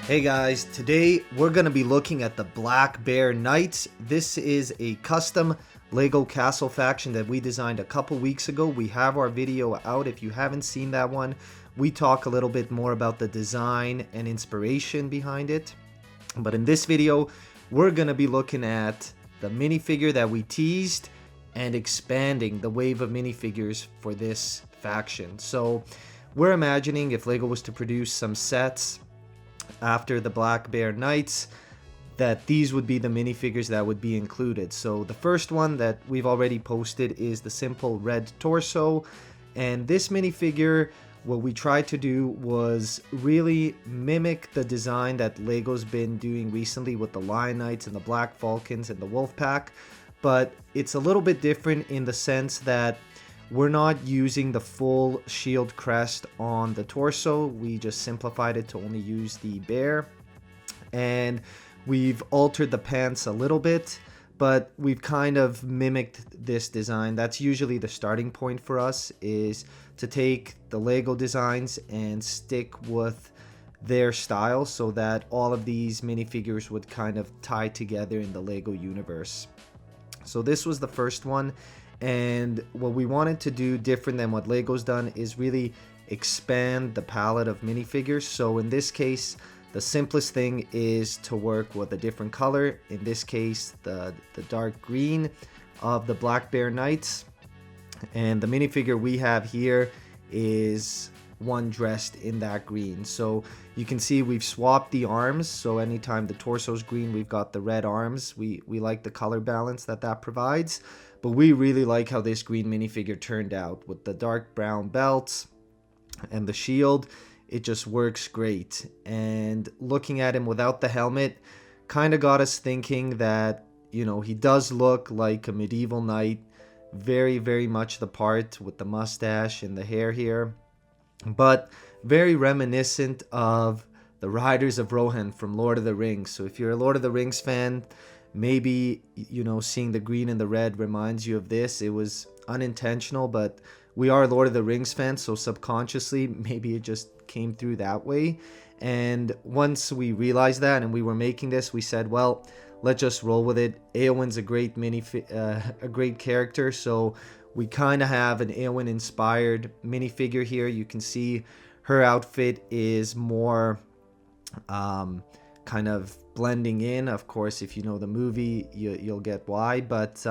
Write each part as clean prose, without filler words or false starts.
Hey guys, today we're going to be looking at the Black Bear Knights. This is a custom Lego castle faction that we designed a couple weeks ago. We have our video out. If you haven't seen that one, we talk a little bit more about the design and inspiration behind it. But in this video, we're going to be looking at the minifigure that we teased and expanding the wave of minifigures for this faction. So we're imagining if Lego was to produce some sets after the Black Bear Knights, that these would be the minifigures that would be included. So the first one that we've already posted is the simple red torso, and this minifigure, what we tried to do was really mimic the design that Lego's been doing recently with the Lion Knights and the Black Falcons and the Wolf Pack, but it's a little bit different in the sense that we're not using the full shield crest on the torso. We just simplified it to only use the bear. And we've altered the pants a little bit, but we've kind of mimicked this design. That's usually the starting point for us, is to take the Lego designs and stick with their style so that all of these minifigures would kind of tie together in the Lego universe. So this was the first one. And what we wanted to do different than what Lego's done is really expand the palette of minifigures. So in this case, the simplest thing is to work with a different color. In this case, the dark green of the Black Bear Knights. And the minifigure we have here is one dressed in that green. So you can see we've swapped the arms. So anytime the torso's green, we've got the red arms. We like the color balance that provides. But we really like how this green minifigure turned out with the dark brown belts and the shield. It just works great. And looking at him without the helmet kind of got us thinking that, you know, he does look like a medieval knight. Very, very much the part with the mustache and the hair here. But very reminiscent of the Riders of Rohan from Lord of the Rings. So if you're a Lord of the Rings fan, maybe, you know, seeing the green and the red reminds you of this. It was unintentional, but we are Lord of the Rings fans, so subconsciously, maybe it just came through that way. And once we realized that and we were making this, we said, well, let's just roll with it. Eowyn's a great a great character, so we kind of have an Eowyn-inspired minifigure here. You can see her outfit is more kind of blending in. Of course, if you know the movie, you'll get why. But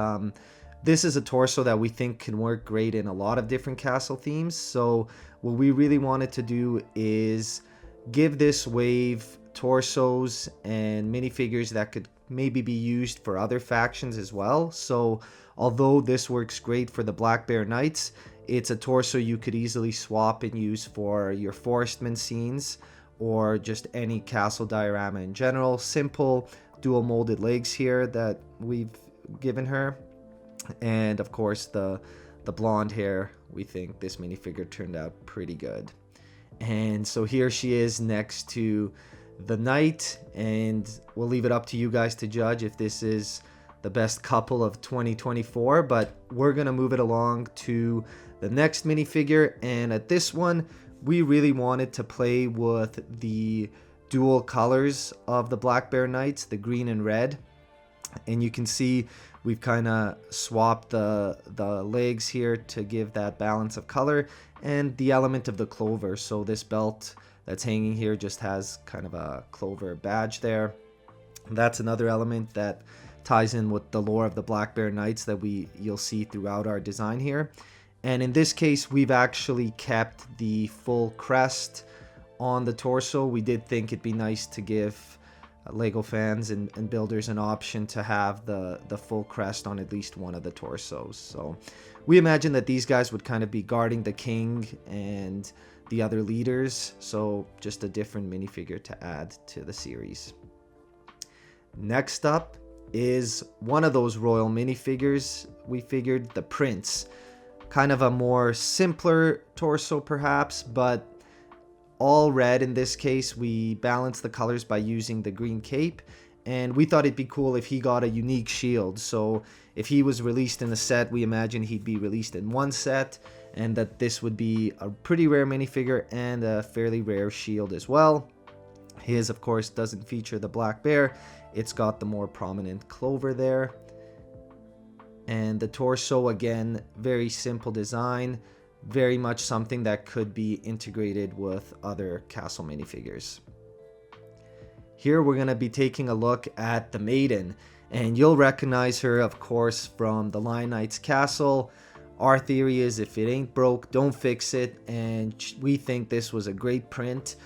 this is a torso that we think can work great in a lot of different castle themes. So what we really wanted to do is give this wave torsos and minifigures that could maybe be used for other factions as well. So although this works great for the Black Bear Knights, it's a torso you could easily swap and use for your forestman scenes or just any castle diorama in general. Simple dual molded legs here that we've given her. And of course the blonde hair. We think this minifigure turned out pretty good. And so here she is next to the knight, and we'll leave it up to you guys to judge if this is the best couple of 2024, but we're gonna move it along to the next minifigure. And at this one, we really wanted to play with the dual colors of the Black Bear Knights, the green and red. And you can see we've kind of swapped the legs here to give that balance of color and the element of the clover. So this belt that's hanging here just has kind of a clover badge there. That's another element that ties in with the lore of the Black Bear Knights that you'll see throughout our design here. And in this case, we've actually kept the full crest on the torso. We did think it'd be nice to give Lego fans and builders an option to have the full crest on at least one of the torsos. So we imagine that these guys would kind of be guarding the king and the other leaders. So just a different minifigure to add to the series. Next up is one of those royal minifigures. We figured the prince. Kind of a more simpler torso perhaps, but all red in this case. We balanced the colors by using the green cape, and we thought it'd be cool if he got a unique shield. So if he was released in a set, we imagine he'd be released in one set, and that this would be a pretty rare minifigure and a fairly rare shield as well. His, of course, doesn't feature the black bear. It's got the more prominent clover there. And the torso, again, very simple design. Very much something that could be integrated with other castle minifigures. Here we're going to be taking a look at the maiden. And you'll recognize her, of course, from the Lion Knight's castle. Our theory is if it ain't broke, don't fix it. And we think this was a great print.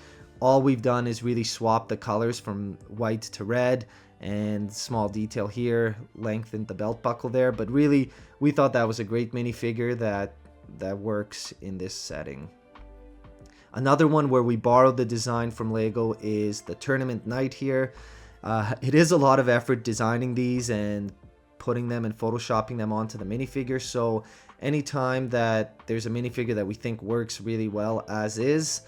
All we've done is really swap the colors from white to red, and small detail here, lengthened the belt buckle there. But really, we thought that was a great minifigure that works in this setting. Another one where we borrowed the design from Lego is the Tournament Knight here. It is a lot of effort designing these and putting them and photoshopping them onto the minifigure. So anytime that there's a minifigure that we think works really well as is,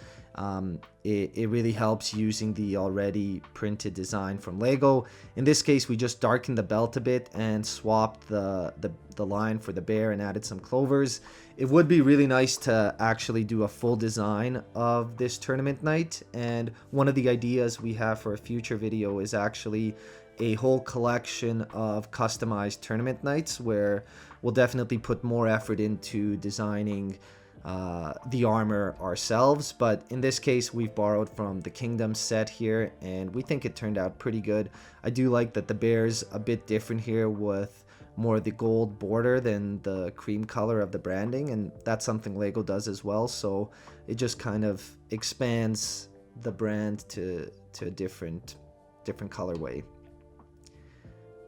it really helps using the already printed design from Lego. In this case, we just darkened the belt a bit and swapped the line for the bear and added some clovers. It would be really nice to actually do a full design of this Tournament Knight, and one of the ideas we have for a future video is actually a whole collection of customized Tournament Knights, where we'll definitely put more effort into designing the armor ourselves. But in this case, we've borrowed from the Kingdom set here, and we think it turned out pretty good. I do like that the bear's a bit different here, with more of the gold border than the cream color of the branding, and that's something Lego does as well, so it just kind of expands the brand to a different colorway.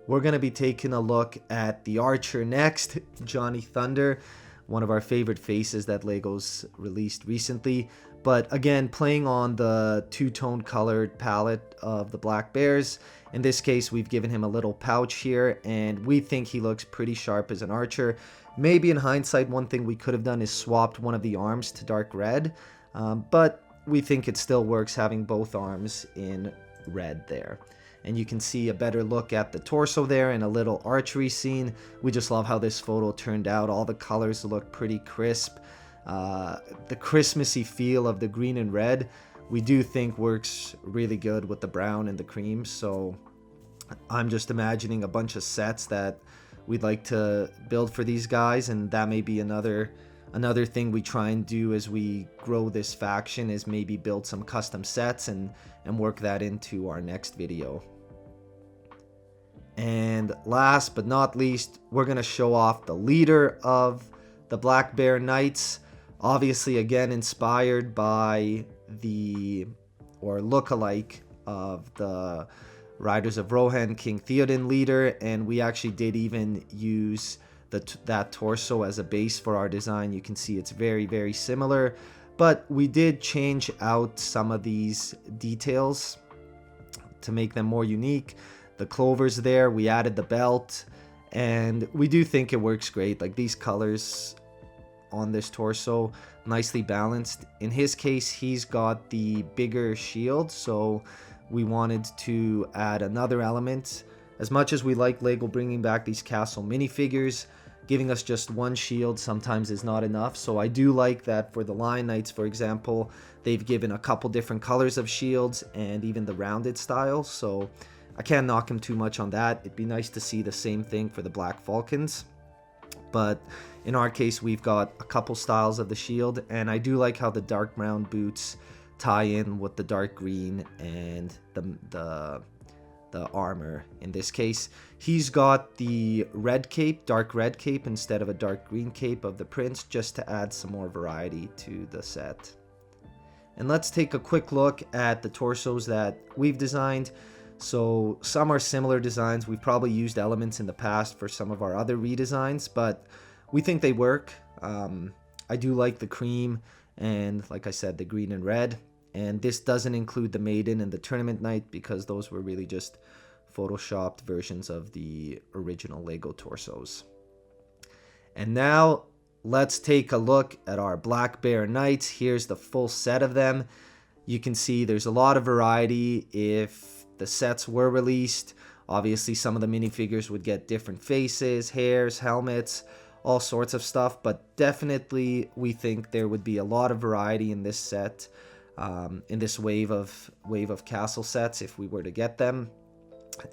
We're going to be taking a look at the Archer next, Johnny Thunder, one of our favorite faces that Lego's released recently. But again, playing on the two-tone colored palette of the black bears. In this case, we've given him a little pouch here, and we think he looks pretty sharp as an archer. Maybe in hindsight, one thing we could have done is swapped one of the arms to dark red, but we think it still works having both arms in red there. And you can see a better look at the torso there and a little archery scene. We just love how this photo turned out. All the colors look pretty crisp. The Christmassy feel of the green and red, we do think works really good with the brown and the cream. So I'm just imagining a bunch of sets that we'd like to build for these guys, and that may be another thing we try and do as we grow this faction, is maybe build some custom sets and work that into our next video. And last but not least, we're going to show off the leader of the Black Bear Knights. Obviously, again, inspired by or look-alike of the Riders of Rohan, King Theoden leader, and we actually did even use that torso as a base for our design. You can see it's very, very similar, but we did change out some of these details to make them more unique. The clovers there, we added the belt, and we do think it works great. Like, these colors on this torso, nicely balanced. In his case, he's got the bigger shield, so we wanted to add another element. As much as we like Lego bringing back these castle minifigures, giving us just one shield sometimes is not enough. So I do like that for the Lion Knights, for example, they've given a couple different colors of shields and even the rounded style. So I can't knock him too much on that. It'd be nice to see the same thing for the Black Falcons. But in our case, we've got a couple styles of the shield, and I do like how the dark brown boots tie in with the dark green and the armor. In this case, he's got the red cape, dark red cape, instead of a dark green cape of the prince, just to add some more variety to the set. And let's take a quick look at the torsos that we've designed. So some are similar designs. We've probably used elements in the past for some of our other redesigns, but we think they work. I do like the cream and, like I said, the green and red. And this doesn't include the Maiden and the Tournament Knight, because those were really just photoshopped versions of the original Lego torsos. And now let's take a look at our Black Bear Knights. Here's the full set of them. You can see there's a lot of variety. If the sets were released, obviously some of the minifigures would get different faces, hairs, helmets, all sorts of stuff, but definitely we think there would be a lot of variety in this set. in this wave of castle sets if we were to get them,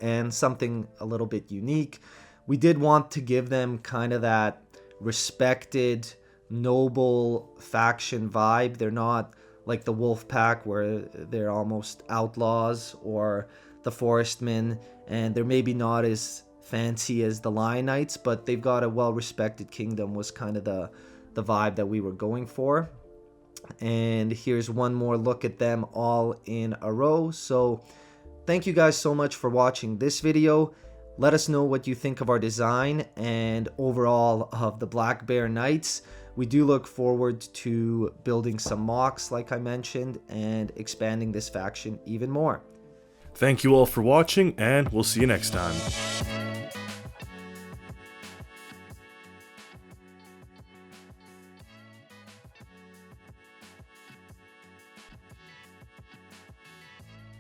and something a little bit unique. We did want to give them kind of that respected, noble faction vibe. They're not like the wolf pack where they're almost outlaws, or the forestmen, and they're maybe not as fancy as the lion knights, but they've got a well-respected kingdom was kind of the vibe that we were going for. And here's one more look at them all in a row. So thank you guys so much for watching this video. Let us know what you think of our design and overall of the Black Bear Knights. We do look forward to building some mocks like I mentioned and expanding this faction even more. Thank you all for watching, and we'll see you next time.